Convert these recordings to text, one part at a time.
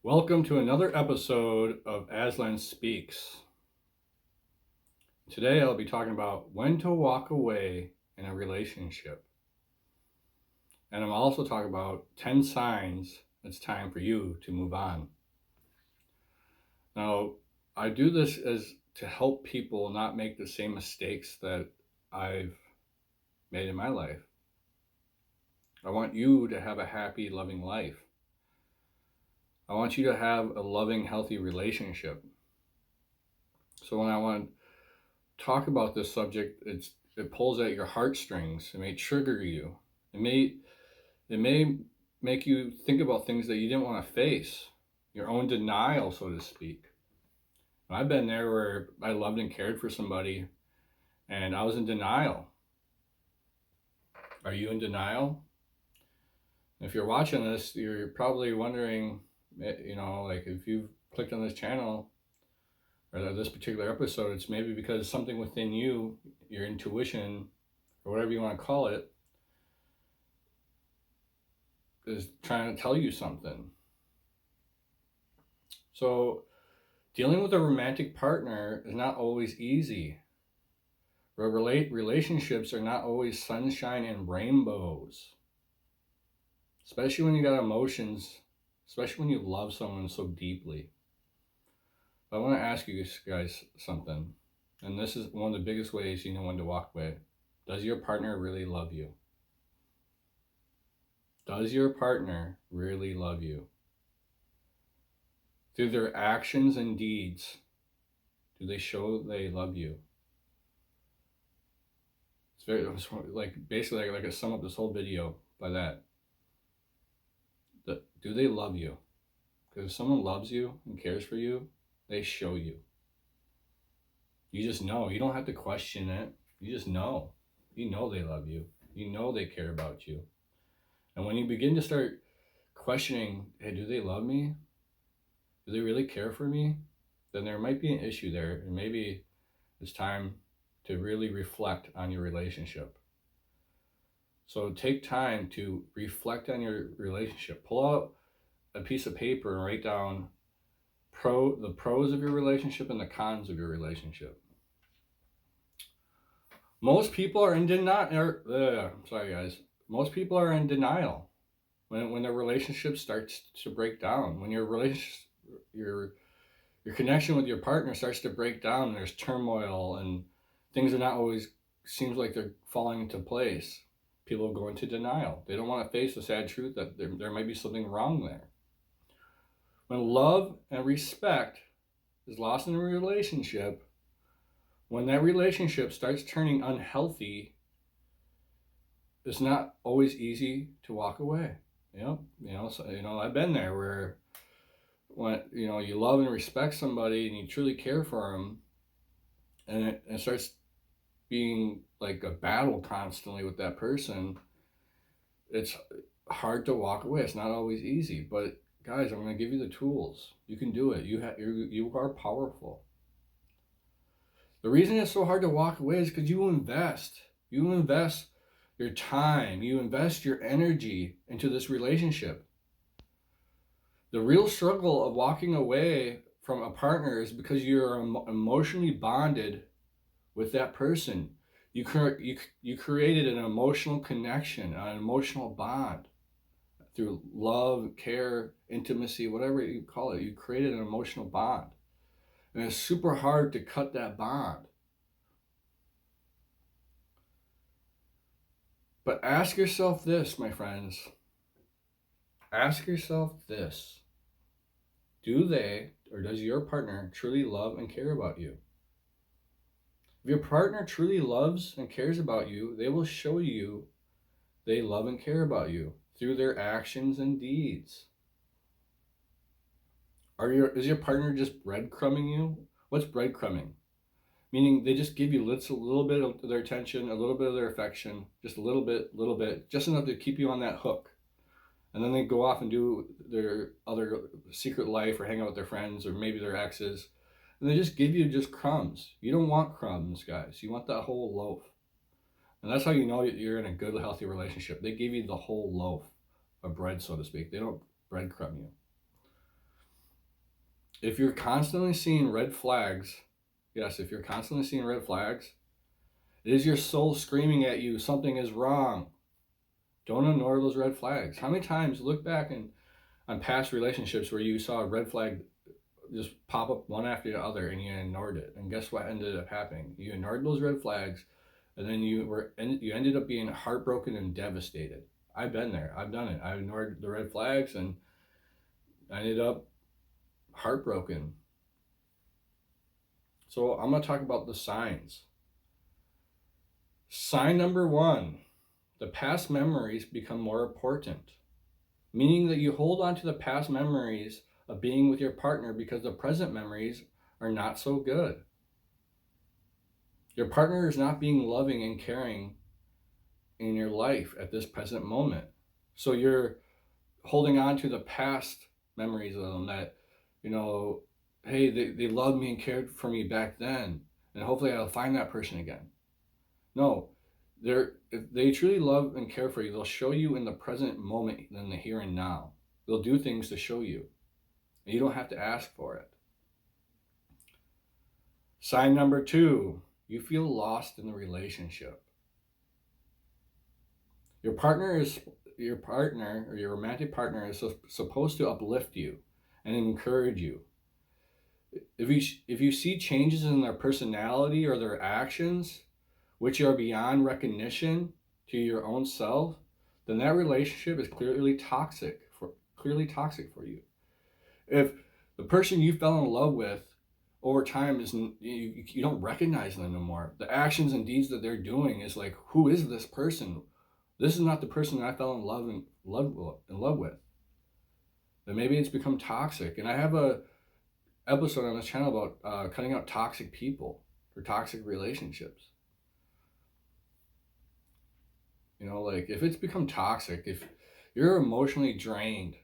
Welcome to another episode of Aslan Speaks. Today I'll be talking about when to walk away in a relationship. And I'm also talking about 10 signs it's time for you to move on. Now, I do this as to help people not make the same mistakes that I've made in my life. I want you to have a happy, loving life. I want you to have a loving, healthy relationship. So when I want to talk about this subject, it pulls at your heartstrings. It may trigger you. It may make you think about things that you didn't want to face, your own denial, so to speak. I've been there where I loved and cared for somebody and I was in denial. Are you in denial? If you're watching this, you're probably wondering, like if you've clicked on this channel or this particular episode, it's maybe because something within you, your intuition, or whatever you want to call it, is trying to tell you something. So, dealing with a romantic partner is not always easy. Relationships are not always sunshine and rainbows, especially when you got emotions, especially when you love someone so deeply. But I want to ask you guys something, and this is one of the biggest ways you know when to walk away. Does your partner really love you? Does your partner really love you? Through their actions and deeds, do they show they love you? It's very basically like I sum up this whole video by that. Do they love you? Because if someone loves you and cares for you, they show you. You just know. You don't have to question it. You just know. You know they love you. You know they care about you. And when you begin to start questioning, hey, do they love me? Do they really care for me? Then there might be an issue there, and maybe it's time to really reflect on your relationship. So take time to reflect on your relationship. Pull out a piece of paper and write down the pros of your relationship and the cons of your relationship. Most people are in denial. Sorry, guys. Most people are in denial when their relationship starts to break down. When your connection with your partner starts to break down, and there's turmoil and things are not always seems like they're falling into place. People go into denial. They don't want to face the sad truth that there might be something wrong there. When love and respect is lost in a relationship, when that relationship starts turning unhealthy, it's not always easy to walk away. I've been there where when you love and respect somebody and you truly care for them, and it starts being like a battle constantly with that person, it's hard to walk away. It's not always easy, but guys, I'm going to give you the tools. You can do it. You are powerful. The reason it's so hard to walk away is because you invest your time, you invest your energy into this relationship. The real struggle of walking away from a partner is because you're emotionally bonded with that person. You created an emotional connection, an emotional bond through love, care, intimacy, whatever you call it. You created an emotional bond. And it's super hard to cut that bond. But ask yourself this, my friends. Ask yourself this. Do they, or does your partner truly love and care about you? If your partner truly loves and cares about you, they will show you they love and care about you through their actions and deeds. Is your partner just breadcrumbing you? What's breadcrumbing? Meaning they just give you a little bit of their attention, a little bit of their affection, just a little bit, just enough to keep you on that hook. And then they go off and do their other secret life or hang out with their friends or maybe their exes. And they just give you just crumbs. You don't want crumbs, guys. You want that whole loaf. And that's how you know you're in a good, healthy relationship. They give you the whole loaf of bread, so to speak. They don't breadcrumb you. If you're constantly seeing red flags, yes, if you're constantly seeing red flags, it is your soul screaming at you, something is wrong. Don't ignore those red flags. How many times look back on past relationships where you saw a red flag just pop up one after the other and you ignored it? And guess what ended up happening? You ignored those red flags, and then you ended up being heartbroken and devastated. I've been there. I've done it. I ignored the red flags and I ended up heartbroken. So I'm going to talk about the signs. Sign number 1, the past memories become more important, meaning that you hold on to the past memories of being with your partner because the present memories are not so good. Your partner is not being loving and caring in your life at this present moment. So you're holding on to the past memories of them that, hey, they loved me and cared for me back then, and hopefully I'll find that person again. No, if they truly love and care for you, they'll show you in the present moment, in the here and now. They'll do things to show you, and you don't have to ask for it. Sign number 2, you feel lost in the relationship. Your partner or your romantic partner is supposed to uplift you and encourage you. If you see changes in their personality or their actions, which are beyond recognition to your own self, then that relationship is clearly toxic for you. If the person you fell in love with over time you don't recognize them anymore, the actions and deeds that they're doing is like, who is this person? This is not the person I fell in love with. Then maybe it's become toxic. And I have a episode on this channel about cutting out toxic people or toxic relationships. Like if it's become toxic, if you're emotionally drained,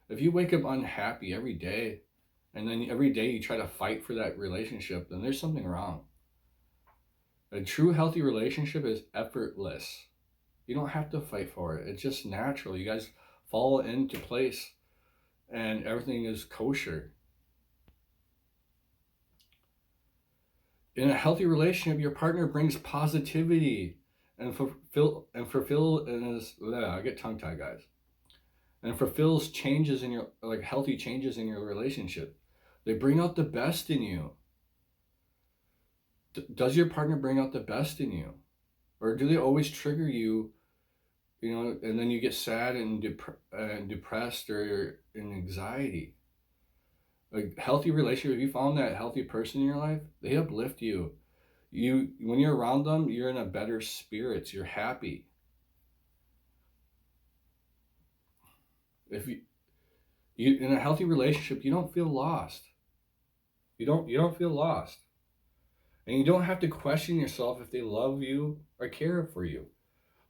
if you wake up unhappy every day, and then every day you try to fight for that relationship, then there's something wrong. A true healthy relationship is effortless. You don't have to fight for it. It's just natural. You guys fall into place and everything is kosher. In a healthy relationship, your partner brings positivity and I get tongue tied, guys. And fulfills changes in your, like healthy changes in your relationship. They bring out the best in you. Does your partner bring out the best in you? Or do they always trigger you, and then you get sad and depressed or in anxiety? A healthy relationship, if you found that healthy person in your life, they uplift you. When you're around them, you're in a better spirits. You're happy. If you in a healthy relationship, you don't feel lost. You don't feel lost. And you don't have to question yourself if they love you or care for you.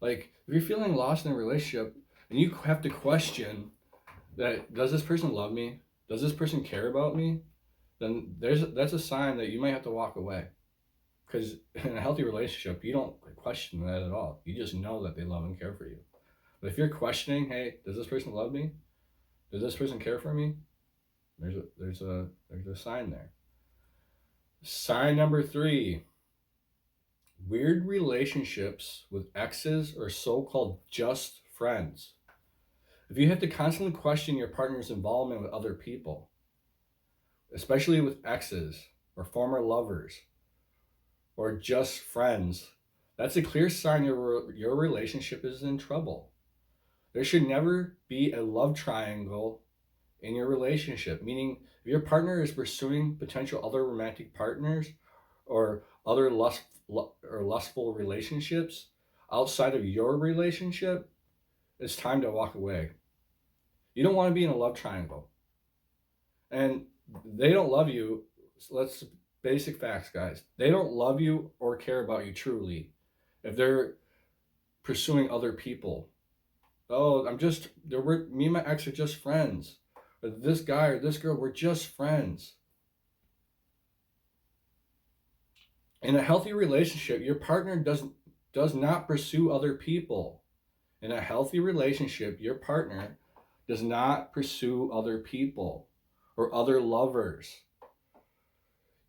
Like, if you're feeling lost in a relationship and you have to question that, does this person love me? Does this person care about me? Then that's a sign that you might have to walk away. Because in a healthy relationship, you don't question that at all. You just know that they love and care for you. But if you're questioning, hey, does this person love me? Does this person care for me? There's a sign there. Sign number 3, weird relationships with exes or so-called just friends. If you have to constantly question your partner's involvement with other people, especially with exes or former lovers or just friends, that's a clear sign your relationship is in trouble. There should never be a love triangle in your relationship, meaning if your partner is pursuing potential other romantic partners or other lustful relationships outside of your relationship, it's time to walk away. You don't want to be in a love triangle. And they don't love you. Let's basic facts, guys. They don't love you or care about you truly if they're pursuing other people. Oh, me and my ex are just friends. Or this guy or this girl, we're just friends. In a healthy relationship, your partner does not pursue other people. In a healthy relationship, your partner does not pursue other people or other lovers.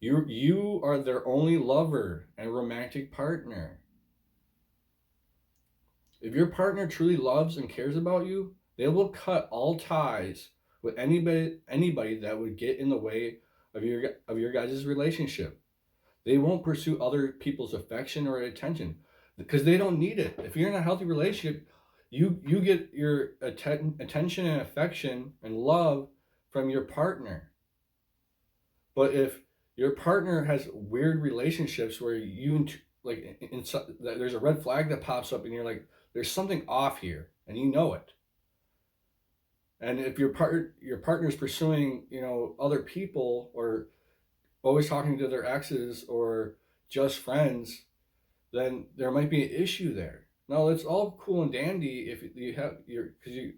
You are their only lover and romantic partner. If your partner truly loves and cares about you, they will cut all ties with anybody that would get in the way of your guys' relationship. They won't pursue other people's affection or attention because they don't need it. If you're in a healthy relationship, you get your attention and affection and love from your partner. But if your partner has weird relationships where you like there's a red flag that pops up and you're like, there's something off here and you know it. And if your partner's pursuing, other people or always talking to their exes or just friends, then there might be an issue there. Now it's all cool and dandy if you have because you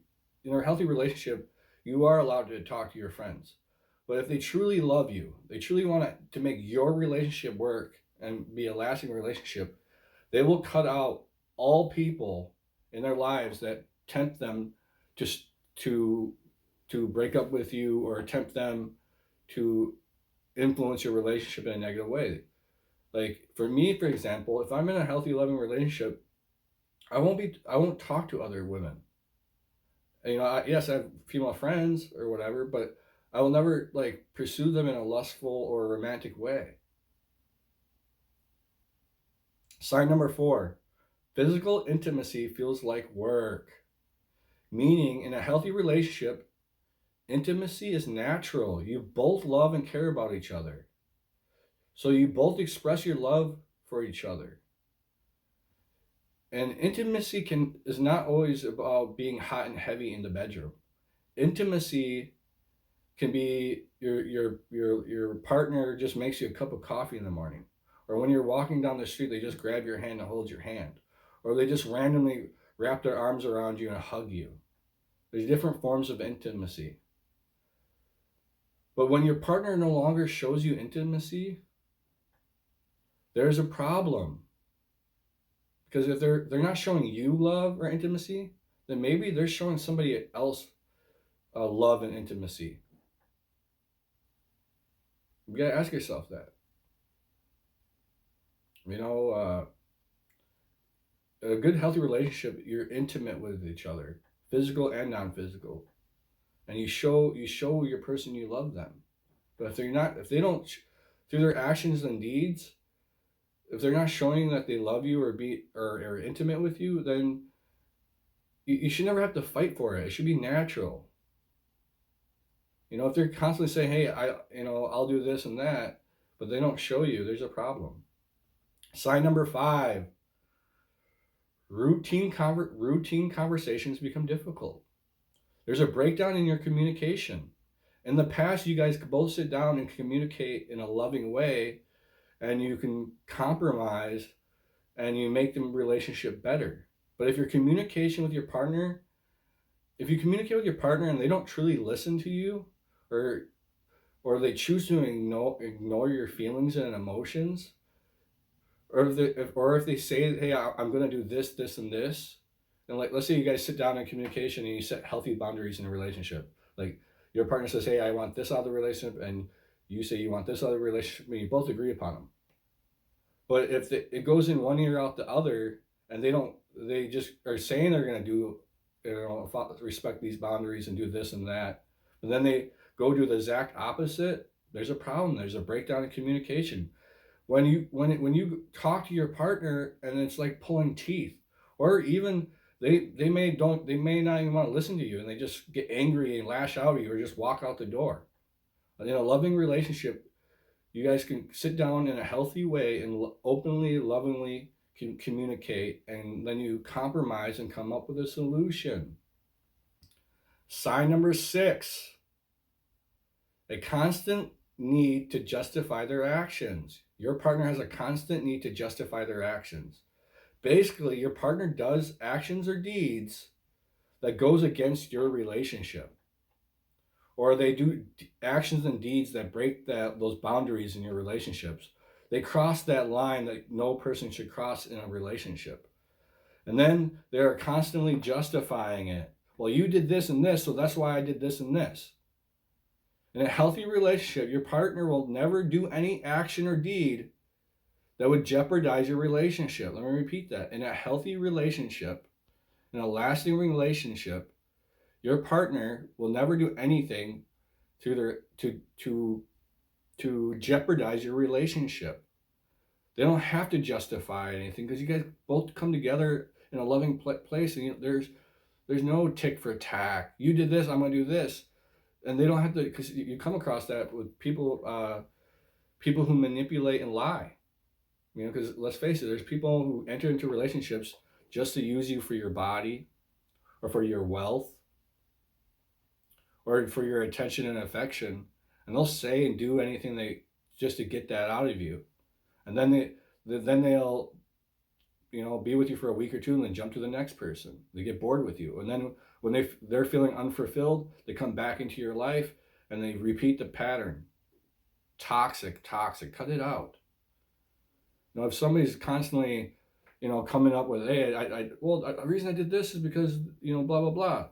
in a healthy relationship, you are allowed to talk to your friends. But if they truly love you, they truly want to make your relationship work and be a lasting relationship, they will cut out all people in their lives that tempt them just to break up with you or tempt them to influence your relationship in a negative way. Like for me, for example, if I'm in a healthy, loving relationship, I won't talk to other women. Yes, I have female friends or whatever, but I will never like pursue them in a lustful or romantic way. Sign number 4, physical intimacy feels like work. Meaning, in a healthy relationship, intimacy is natural. You both love and care about each other. So you both express your love for each other. And intimacy is not always about being hot and heavy in the bedroom. Intimacy can be your partner just makes you a cup of coffee in the morning. Or when you're walking down the street, they just grab your hand and hold your hand. Or they just randomly wrap their arms around you and hug you. There's different forms of intimacy. But when your partner no longer shows you intimacy, there's a problem. Because if they're not showing you love or intimacy, then maybe they're showing somebody else love and intimacy. You gotta ask yourself that. A good healthy relationship, you're intimate with each other, physical and non-physical, and you show your person you love them. But if they don't, through their actions and deeds, if they're not showing that they love you or are intimate with you, then you should never have to fight for it. It should be natural. If they're constantly saying, "Hey, I'll do this and that," but they don't show you, there's a problem. Sign number 5. Routine conversations become difficult. There's a breakdown in your communication. In the past, you guys could both sit down and communicate in a loving way, and you can compromise and you make the relationship better. But if you communicate with your partner and they don't truly listen to you, or they choose to ignore your feelings and emotions, or if they say, "Hey, I'm going to do this, this, and this," and like let's say you guys sit down in communication and you set healthy boundaries in a relationship. Like your partner says, "Hey, I want this out of the relationship," and you say you want this out of the relationship, and you both agree upon them. But if it goes in one ear out the other, and they just are saying they're going to do, respect these boundaries and do this and that, and then they go do the exact opposite, there's a problem. There's a breakdown in communication. When you talk to your partner and it's like pulling teeth, or even they may not even want to listen to you, and they just get angry and lash out at you or just walk out the door. In a loving relationship, you guys can sit down in a healthy way and openly, lovingly communicate, and then you compromise and come up with a solution. Sign number 6. A constant need to justify their actions. Your partner has a constant need to justify their actions. Basically, your partner does actions or deeds that goes against your relationship. Or they do actions and deeds that break those boundaries in your relationships. They cross that line that no person should cross in a relationship. And then they're constantly justifying it. Well, you did this and this, so that's why I did this and this. In a healthy relationship, your partner will never do any action or deed that would jeopardize your relationship. Let me repeat that. In a healthy relationship, in a lasting relationship, your partner will never do anything to jeopardize your relationship. They don't have to justify anything because you guys both come together in a loving place, and there's no tick for tack. You did this, I'm gonna do this, and they don't have to, because you come across that with people who manipulate and lie. Because let's face it, there's people who enter into relationships just to use you for your body, or for your wealth, or for your attention and affection, and they'll say and do anything they just to get that out of you, and they'll be with you for a week or two and then jump to the next person. They get bored with you, and then when they're feeling unfulfilled, they come back into your life and they repeat the pattern. Toxic, cut it out. If somebody's constantly coming up with, hey, the reason I did this is because blah blah blah,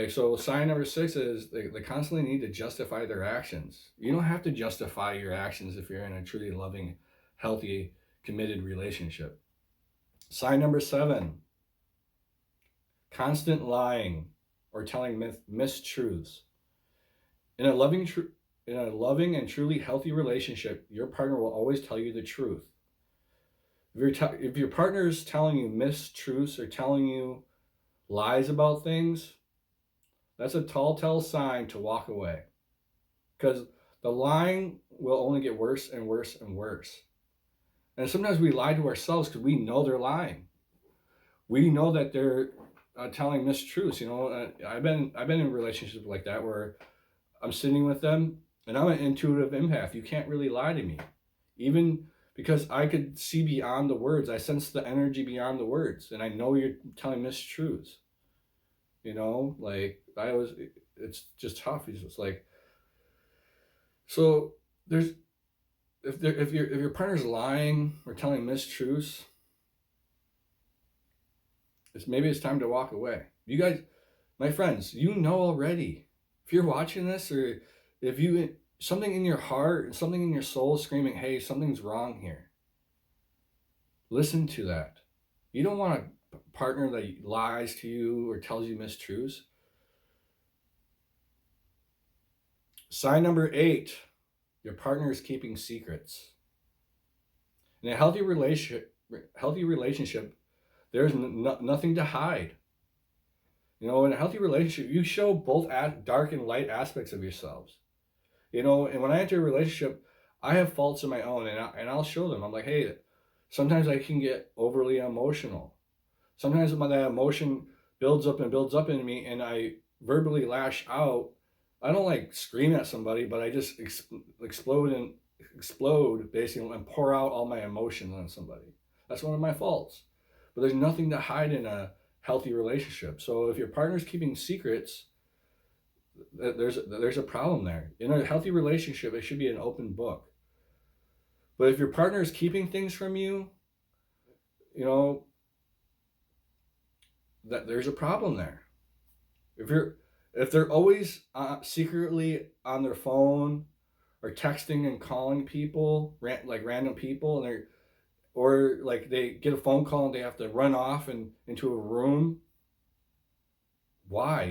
so sign number 6 is they constantly need to justify their actions. You don't have to justify your actions if you're in a truly loving, healthy, committed relationship. Sign number 7, constant lying or telling mistruths. In a loving and truly healthy relationship, your partner will always tell you the truth. If your partner is telling you mistruths or telling you lies about things, that's a telltale sign to walk away, because the lying will only get worse and worse and worse. And sometimes we lie to ourselves because we know they're lying. We know that they're telling mistruths. I've been in relationships like that where I'm sitting with them and I'm an intuitive empath. You can't really lie to me, even because I could see beyond the words. I sense the energy beyond the words, and I know you're telling mistruths. It's just tough. It's just like, so if your partner's lying or telling mistruths, maybe it's time to walk away. You guys, my friends, already. If you're watching this, or if something in your heart and something in your soul is screaming, hey, something's wrong here, listen to that. You don't want a partner that lies to you or tells you mistruths. Sign number 8, your partner is keeping secrets. In a healthy relationship, there's nothing to hide. In a healthy relationship, you show both dark and light aspects of yourselves. And when I enter a relationship, I have faults of my own, and I'll show them. I'm like, hey, sometimes I can get overly emotional. Sometimes that emotion builds up in me, and I verbally lash out. I don't scream at somebody, but I just explode basically, and pour out all my emotions on somebody. That's one of my faults. But there's nothing to hide in a healthy relationship. So if your partner's keeping secrets, there's a problem there. In a healthy relationship, it should be an open book. But if your partner is keeping things from you, that there's a problem there. If they're always secretly on their phone or texting and calling people, like random people, and they get a phone call and they have to run off into a room. Why?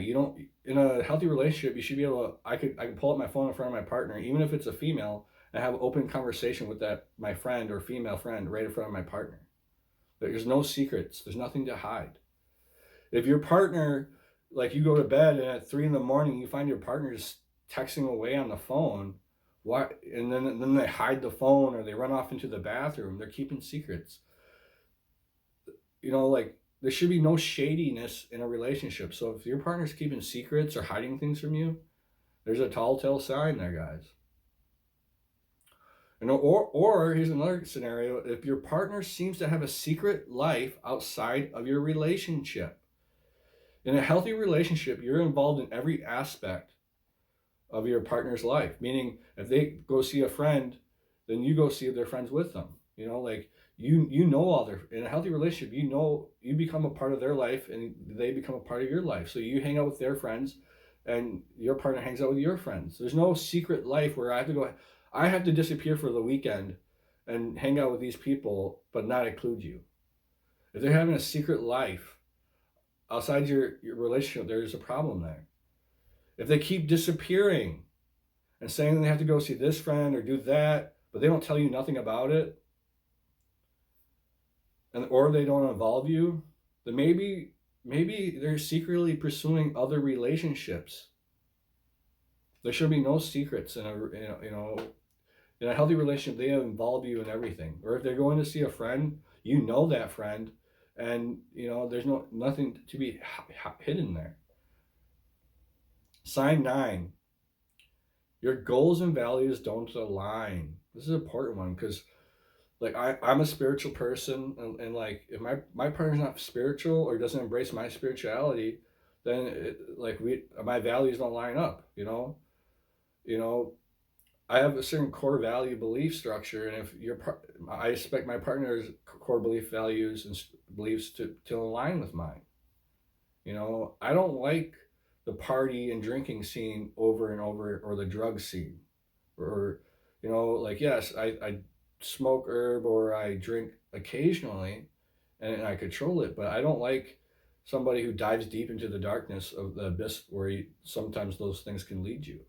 In a healthy relationship, you should be able to, I can pull up my phone in front of my partner, even if it's a female, and have an open conversation with my friend or female friend right in front of my partner. There's no secrets. There's nothing to hide. If your partner, you go to bed and at 3 a.m, you find your partner's texting away on the phone, why? And then they hide the phone or they run off into the bathroom. They're keeping secrets. There should be no shadiness in a relationship. So if your partner's keeping secrets or hiding things from you, there's a telltale sign there, guys. Or here's another scenario. If your partner seems to have a secret life outside of your relationship. In a healthy relationship, you're involved in every aspect of your partner's life. Meaning, if they go see a friend, then you go see their friends with them. All their, in a healthy relationship, you become a part of their life and they become a part of your life. So you hang out with their friends, and your partner hangs out with your friends. There's no secret life where I have to disappear for the weekend and hang out with these people, but not include you. If they're having a secret life outside your relationship, there's a problem there. If they keep disappearing and saying they have to go see this friend or do that, but they don't tell you nothing about it, or they don't involve you, then maybe they're secretly pursuing other relationships. There should be no secrets in in a healthy relationship. They involve you in everything. Or if they're going to see a friend, you know that friend, and there's nothing to be hidden there. Sign 9. Your goals and values don't align. This is an important one because like I'm a spiritual person, and like if my partner's not spiritual or doesn't embrace my spirituality, then my values don't line up. You know, I have a certain core value belief structure, and if I expect my partner's core belief values and beliefs to align with mine. I don't like the party and drinking scene over and over, or the drug scene, or like, yes, I smoke herb or I drink occasionally, and I control it, but I don't like somebody who dives deep into the darkness of the abyss where sometimes those things can lead you.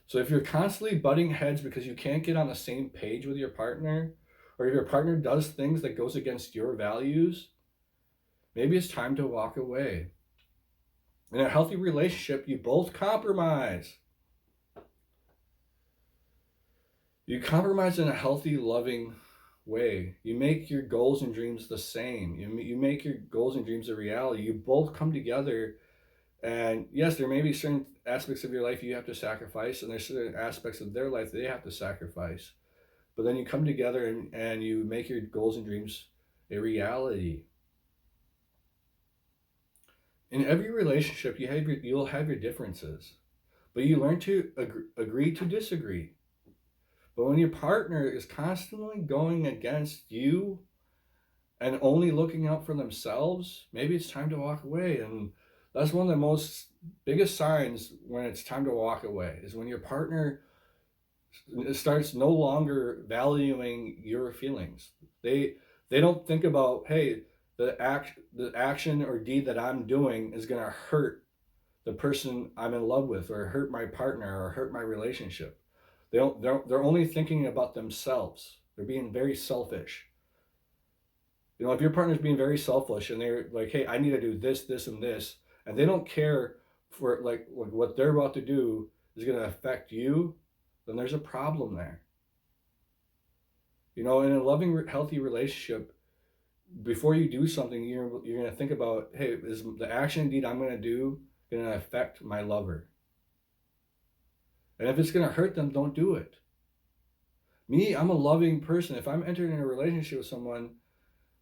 So if you're constantly butting heads because you can't get on the same page with your partner, or if your partner does things that goes against your values, maybe it's time to walk away. In a healthy relationship, you both compromise. You compromise in a healthy, loving way. You make your goals and dreams the same. You make your goals and dreams a reality. You both come together, and yes, there may be certain aspects of your life you have to sacrifice, and there's certain aspects of their life they have to sacrifice. But then you come together and you make your goals and dreams a reality. In every relationship, you'll have your differences, but you learn to agree to disagree. But when your partner is constantly going against you and only looking out for themselves, maybe it's time to walk away. And that's one of the most biggest signs when it's time to walk away, is when your partner starts no longer valuing your feelings. They don't think about, hey, the action or deed that I'm doing is going to hurt the person I'm in love with, or hurt my partner, or hurt my relationship. They're only thinking about themselves. They're being very selfish. If your partner's being very selfish and they're like, hey, I need to do this, this, and this, and they don't care for like what they're about to do is going to affect you, then there's a problem there. In a loving, healthy relationship, before you do something, you're going to think about, hey, is the action indeed I'm going to do going to affect my lover? And if it's going to hurt them, don't do it. Me, I'm a loving person. If I'm entering in a relationship with someone,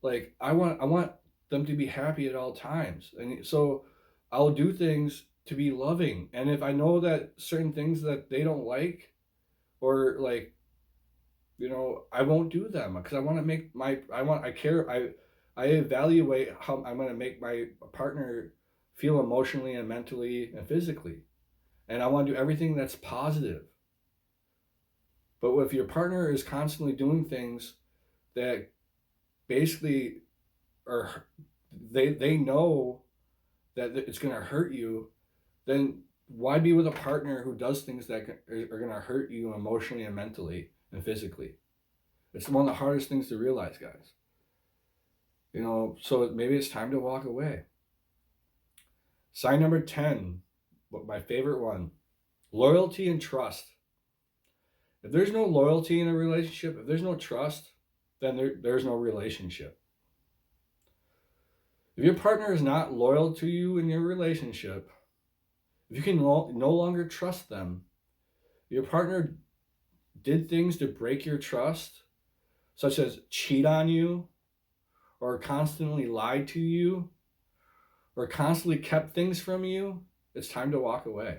like I want them to be happy at all times. And so I'll do things to be loving. And if I know that certain things that they don't like, or like, I won't do them because I want to make I evaluate how I'm going to make my partner feel emotionally and mentally and physically. And I want to do everything that's positive. But if your partner is constantly doing things that basically they know that it's going to hurt you, then why be with a partner who does things that are going to hurt you emotionally and mentally and physically? It's one of the hardest things to realize, guys. So maybe it's time to walk away. Sign number 10, my favorite one: loyalty and trust. If there's no loyalty in a relationship, if there's no trust, then there's no relationship. If your partner is not loyal to you in your relationship, if you can no longer trust them, your partner did things to break your trust, such as cheat on you, or constantly lied to you, or constantly kept things from you, it's time to walk away.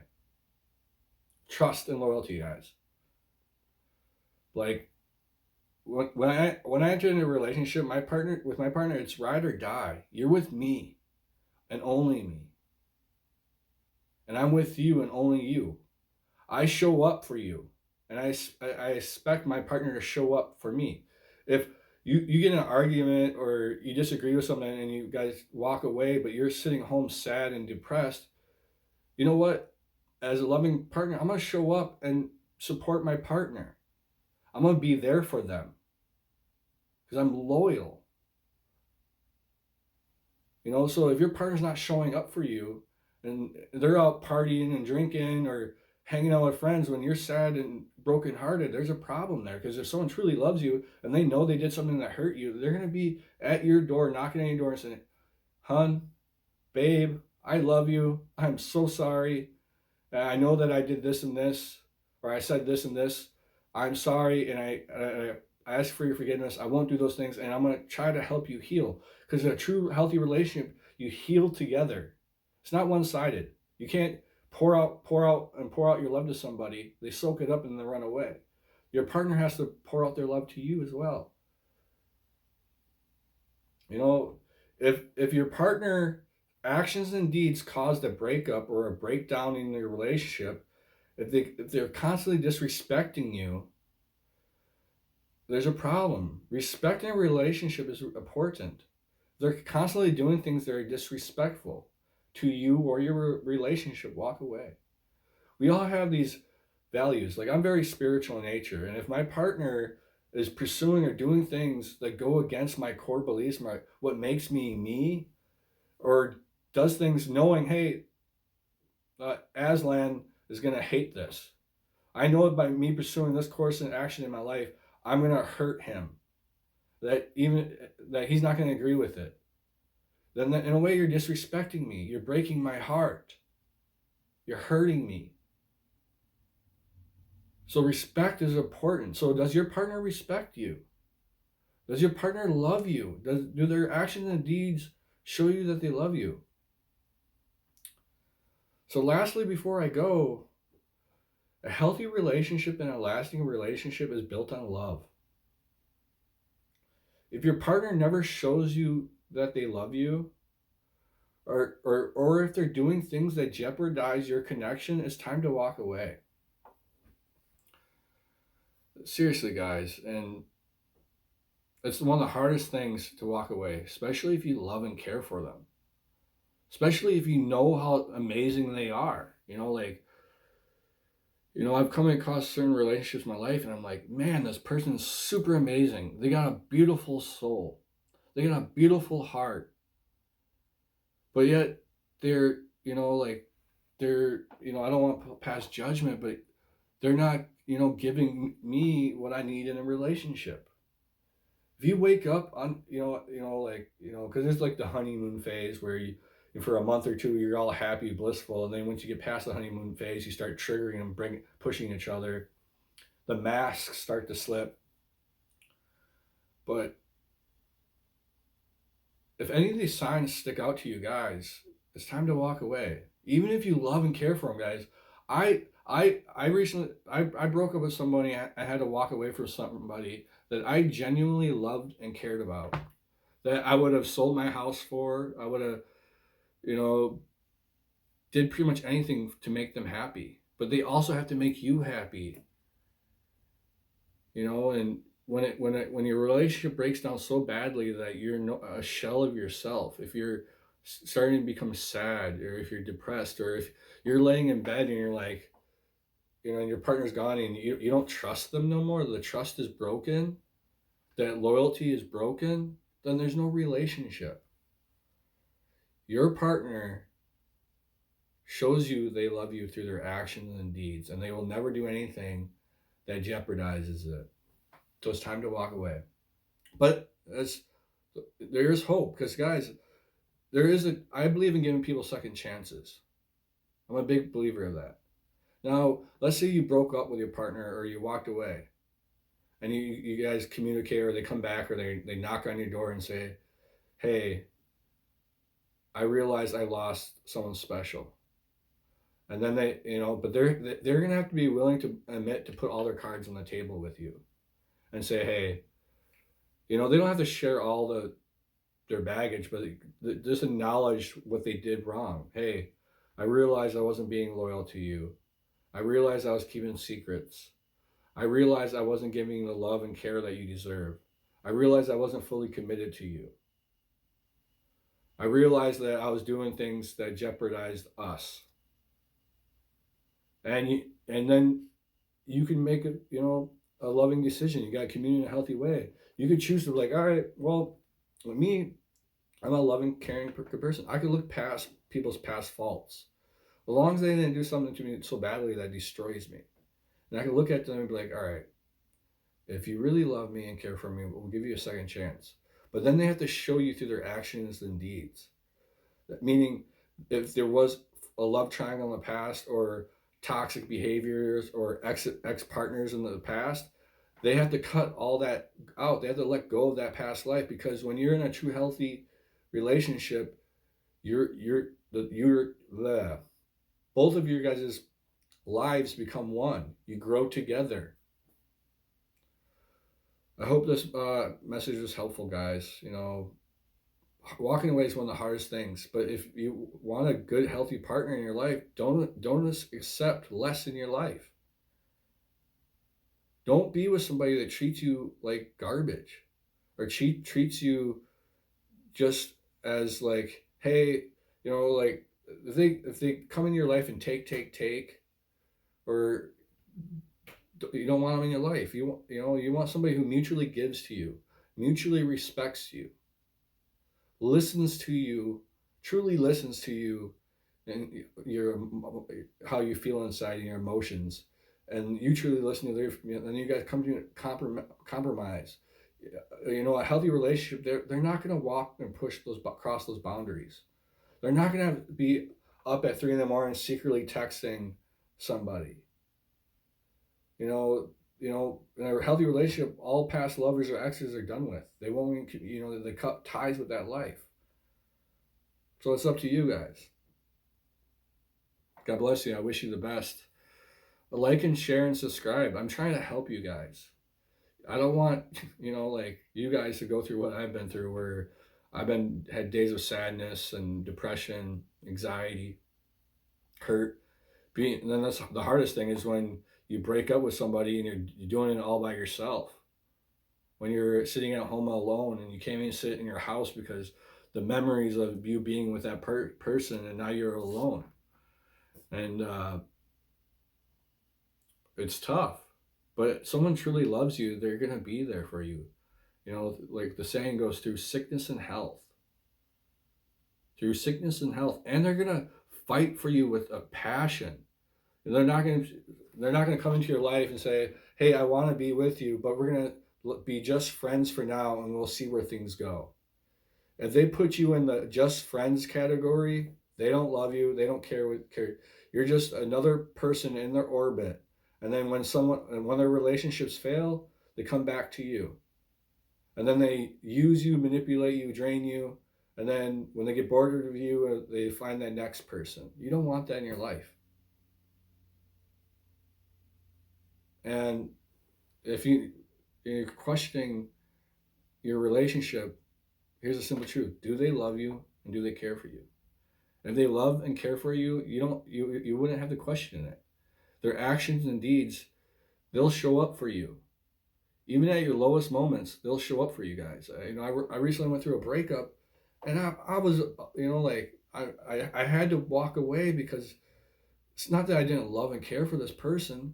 Trust and loyalty, guys. Like when I enter into a relationship, with my partner, it's ride or die. You're with me and only me. and I'm with you and only you. I show up for you, and I expect my partner to show up for me. If you get in an argument or you disagree with something and you guys walk away, but you're sitting home sad and depressed, you know what? As a loving partner, I'm going to show up and support my partner. I'm going to be there for them because I'm loyal. So if your partner's not showing up for you and they're out partying and drinking or hanging out with friends when you're sad and brokenhearted, there's a problem there. Because if someone truly loves you and they know they did something that hurt you, they're going to be at your door, knocking on your door and saying, "Hun, babe, I love you. I'm so sorry. I know that I did this and this, or I said this and this. I'm sorry, and I ask for your forgiveness. I won't do those things, and I'm going to try to help you heal." Because in a true healthy relationship, you heal together. It's not one-sided. You can't pour out your love to somebody. They soak it up and then run away. Your partner has to pour out their love to you as well. If your partner actions and deeds caused a breakup or a breakdown in your relationship, if they're constantly disrespecting you, there's a problem. Respecting a relationship is important. They're constantly doing things that are disrespectful to you or your relationship, walk away. We all have these values. Like, I'm very spiritual in nature, and if my partner is pursuing or doing things that go against my core beliefs, what makes me me, or does things knowing, hey, Aslan is going to hate this. I know by me pursuing this course and action in my life, I'm going to hurt him. That he's not going to agree with it. Then in a way, you're disrespecting me. You're breaking my heart. You're hurting me. So respect is important. So does your partner respect you? Does your partner love you? Do their actions and deeds show you that they love you? So lastly, before I go, a healthy relationship and a lasting relationship is built on love. If your partner never shows you that they love you, or if they're doing things that jeopardize your connection, it's time to walk away. Seriously, guys, and it's one of the hardest things to walk away, especially if you love and care for them. Especially if you know how amazing they are. I've come across certain relationships in my life and I'm like, man, this person's super amazing. They got a beautiful soul. They got a beautiful heart. But yet they're, I don't want to pass judgment, but they're not, giving me what I need in a relationship. If you wake up on, because it's like the honeymoon phase where for a month or two, you're all happy, blissful. And then once you get past the honeymoon phase, you start triggering and pushing each other. The masks start to slip. But if any of these signs stick out to you guys, it's time to walk away. Even if you love and care for them, guys. I recently broke up with somebody. I had to walk away from somebody that I genuinely loved and cared about. That I would have sold my house for. I would have, did pretty much anything to make them happy. But they also have to make you happy. And when your relationship breaks down so badly that you're a shell of yourself, if you're starting to become sad, or if you're depressed, or if you're laying in bed and you're like, and your partner's gone and you don't trust them no more, the trust is broken, that loyalty is broken, then there's no relationship. Your partner shows you they love you through their actions and deeds, and they will never do anything that jeopardizes it. So it's time to walk away. But there is hope, because guys, I believe in giving people second chances. I'm a big believer of that. Now, let's say you broke up with your partner or you walked away, and you guys communicate, or they come back, or they knock on your door and say, "Hey, I realized I lost someone special." And then but they're gonna have to be willing to admit to put all their cards on the table with you, and say, "Hey, they don't have to share all their baggage, but just acknowledge what they did wrong. Hey, I realized I wasn't being loyal to you. I realized I was keeping secrets. I realized I wasn't giving you the love and care that you deserve. I realized I wasn't fully committed to you. I realized that I was doing things that jeopardized us. And then you can make a loving decision. You got to communicate in a healthy way. You could choose to be like, all right, well, with me, I'm a loving, caring person. I can look past people's past faults. As long as they didn't do something to me so badly that destroys me. And I can look at them and be like, all right, if you really love me and care for me, we'll give you a second chance. But then they have to show you through their actions and deeds. Meaning, if there was a love triangle in the past, or toxic behaviors, or ex partners in the past, they have to cut all that out. They have to let go of that past life, because when you're in a true healthy relationship, you're the both of your guys' lives become one. You grow together. I hope this message was helpful, guys. Walking away is one of the hardest things, but if you want a good, healthy partner in your life, don't accept less in your life. Don't be with somebody that treats you like garbage, or treats you just as like, hey, like, if they come in your life and take, or you don't want them in your life. You want somebody who mutually gives to you, mutually respects you, listens to you, truly listens to you, and your how you feel inside and your emotions, and you truly listen to their. And you guys come to compromise. A healthy relationship, they're not going to walk and cross those boundaries. They're not going to be up at 3 a.m. secretly texting somebody. In a healthy relationship, all past lovers or exes are done with. They won't, they cut ties with that life. So it's up to you guys. God bless you. I wish you the best. Like and share and subscribe. I'm trying to help you guys. I don't want, like, you guys to go through what I've been through, where had days of sadness and depression, anxiety, hurt. And then that's the hardest thing, is when you break up with somebody and you're doing it all by yourself. When you're sitting at home alone and you can't even sit in your house because the memories of you being with that person, and now you're alone. And it's tough. But if someone truly loves you, they're going to be there for you. Like the saying goes, through sickness and health. Through sickness and health. And they're going to fight for you with a passion. They're not going to come into your life and say, hey, I want to be with you, but we're going to be just friends for now, and we'll see where things go. If they put you in the just friends category, they don't love you. They don't care. You're just another person in their orbit. And then when their relationships fail, they come back to you. And then they use you, manipulate you, drain you. And then when they get bored of you, they find that next person. You don't want that in your life. And if you're questioning your relationship, here's a simple truth. Do they love you, and do they care for you? If they love and care for you, you wouldn't have to question it. Their actions and deeds, they'll show up for you. Even at your lowest moments, they'll show up for you guys. I recently went through a breakup, and I was, like, I had to walk away, because it's not that I didn't love and care for this person,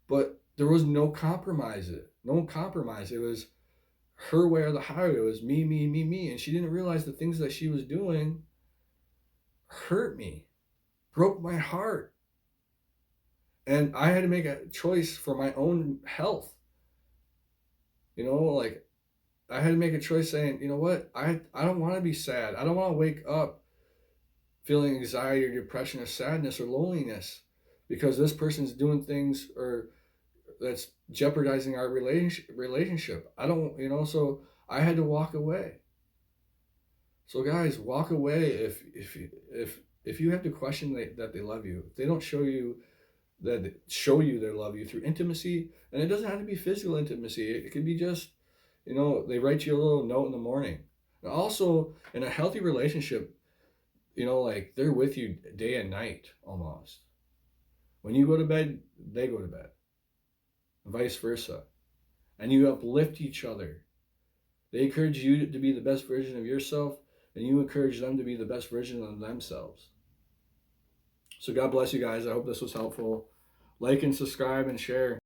but there was no compromise. No compromise. It was her way or the highway. It was me, me, me, me. And she didn't realize the things that she was doing hurt me, broke my heart. And I had to make a choice for my own health. Like, I had to make a choice saying, you know what? I don't want to be sad. I don't want to wake up feeling anxiety or depression or sadness or loneliness because this person's doing things or that's jeopardizing our relationship. I don't, so I had to walk away. So guys, walk away if you have to question that they love you. If they don't show you they love you through intimacy, and it doesn't have to be physical intimacy. It could be just, they write you a little note in the morning. And also, in a healthy relationship, You know, like they're with you day and night almost. When you go to bed, they go to bed, vice versa. And you uplift each other. They encourage you to be the best version of yourself, and you encourage them to be the best version of themselves. So God bless you guys. I hope this was helpful. Like and subscribe and share.